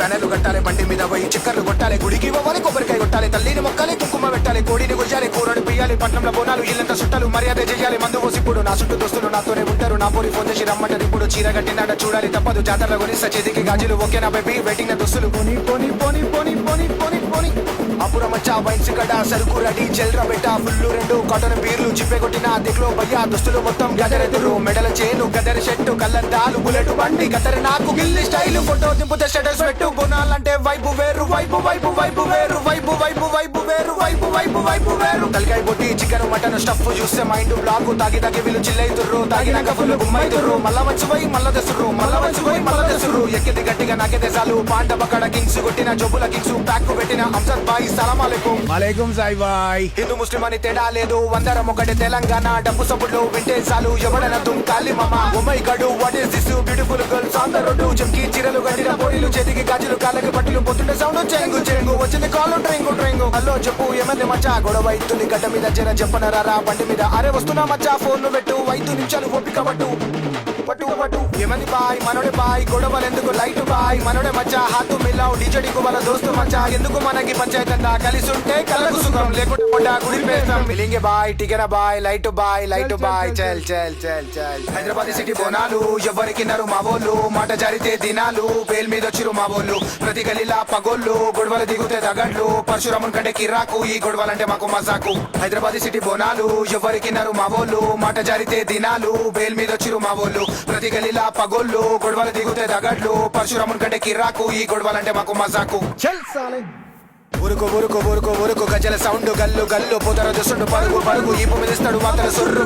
కనెలు కట్టాలి బండి మీద పోయి చక్కర్లు కొట్టాలి గుడికి పోవాలి కొబ్బరికాయ కొట్టాలి తల్లిని మొక్కాలి కుంకుమ పెట్టాలి కోడిని కొయ్యాలి కూరని పియ్యాలి పట్నంలో బోనాలు ఇల్లంతా చుట్టాలు మర్యాద చేయాలి మందు పోసిప్పుడు నా చుట్టూ దోస్తులు నాతోనే ఉంటారు నా పోరి ఫోన్ చేసి రమ్మంటారు ఇప్పుడు చీర కట్టినాడ చూడాలి తప్పదు జాతరలో కొని చేతికి గాజులు ఓకేనా బేబీ వెయిటింగ్ నా దోస్తులు పోని పోని పోని పోని పోని పోని పోని అపురం వచ్చా వైన్స్ కడ సరుకు రెడీ చెల్రా బెట్ట ఫుల్లు రెండు కాటన్ బీర్లు చిప్పే కొట్టిన దిక్కులో భయ్యా దుస్తులు మొత్తం గదరెదురు మెడల చేను గదర షెట్టు కళ్ళద్దాలు బుల్లెట్ బండి గదరి నాకు గిల్లి స్టైల్ ఫోటో దింపుతే స్టేటస్ పెట్టు బోనాలంటే వైపు వేరు వైపు వైపు వైపు వేరు వైపు వైపు వైపు వేరు వైపు వైపు వైపు వేరు తలకాయ పొట్టి చికెన్ మటన్ స్టఫ్ చూస్తే మైండ్ బ్లాక్ తాగి తాగి వీళ్ళు చిల్లైతుర్రు తాగినాక ఫుల్ గుమ్మైతుర్రు మళ్ళా వచ్చిపోయి మళ్ళా తెస్తుర్రు మళ్ళా వచ్చిపోయి మళ్ళా తెస్తుర్రు ఎక్కింది గట్టిగా నాకే దేశాలు పాండ బక్కడ కింగ్స్ కొట్టిన జబ్బుల కింగ్స్ ప్యాక్ పెట్టిన అంసద్ బాయ్ సలాం అలైకుం వాలేకుం సాయి బాయ్. హిందూ ముస్లిం అని తేడా లేదు అందరం ఒకటి తెలంగాణ డబ్బు సబ్బులు వింటే చాలు ఎవడన దుంకాలి మామ oh my god what is this beautiful girls on the road చమ్కి చీరలు కట్టిన పోరీలు చేతికి గాజులు కాళ్ళకి పట్టులు పొద్దుంటే సౌండ్ చెంగు చెంగు వచ్చింది కాలు ట్రింగు ట్రింగు హలో చెప్పు ఏమంది మచ్చా గొడవ అవుతుంది గడ్డ మీద జర చెప్పనరా బండి మీద అరే వస్తున్నా మచ్చా ఫోన్ పెట్టు 5 నిమిషాలు ఓపిక పట్టు పట్టు పట్టు ఏమంది బాయ్ మనోడే బాయ్ గొడవలు ఎందుకు లైట్ బాయ్ మనోడే మచ్చా హాతు మిల్లావు డీజడికు వాళ్ళ దోస్తు మచ్చా ఎందుకు మనకి పంచాయతీ అంతా కలిసి ఉంటే కలకు సుఖం లేకుంటే పొడ్డా గుడి పేస్తాం మిలింగే బాయ్ టికెన బాయ్ లైట్ బాయ్ చల్ చల్ చల్ చల్ హైదరాబాద్ సిటీ బోనాలు ఎవరికి నరు మావోళ్ళు మాట జరితే దినాలు బేల్ మీద వచ్చిరు మావోళ్ళు ప్రతి గలీలా పగోళ్ళు గొడవలు దిగుతే తగడ్లు పరశురామున్ కంటే కిరాకు ఈ గొడవలంటే మాకు మజాకు హైదరాబాద్ సిటీ బోనాలు ఎవరికి నరు మావోళ్ళు మాట జరితే దినాలు బేల్ మీద వచ్చిరు మావోళ్ళు ప్రతి గలీలా పగోళ్ళు గొడవలు దిగుతే తగడ్లు పరశురామున్ కంటే కిరాకు ఈ గొడవలంటే మాకు మజాకు చల్ సాలే. ఉరుకు ఉరుకు ఉరుకు ఉరుకు గజల సౌండ్ గల్లు గల్లు పోతర దుస్తుండు పరుగు పరుగు ఈ భూమి తెస్తాడు మాతల సొర్రు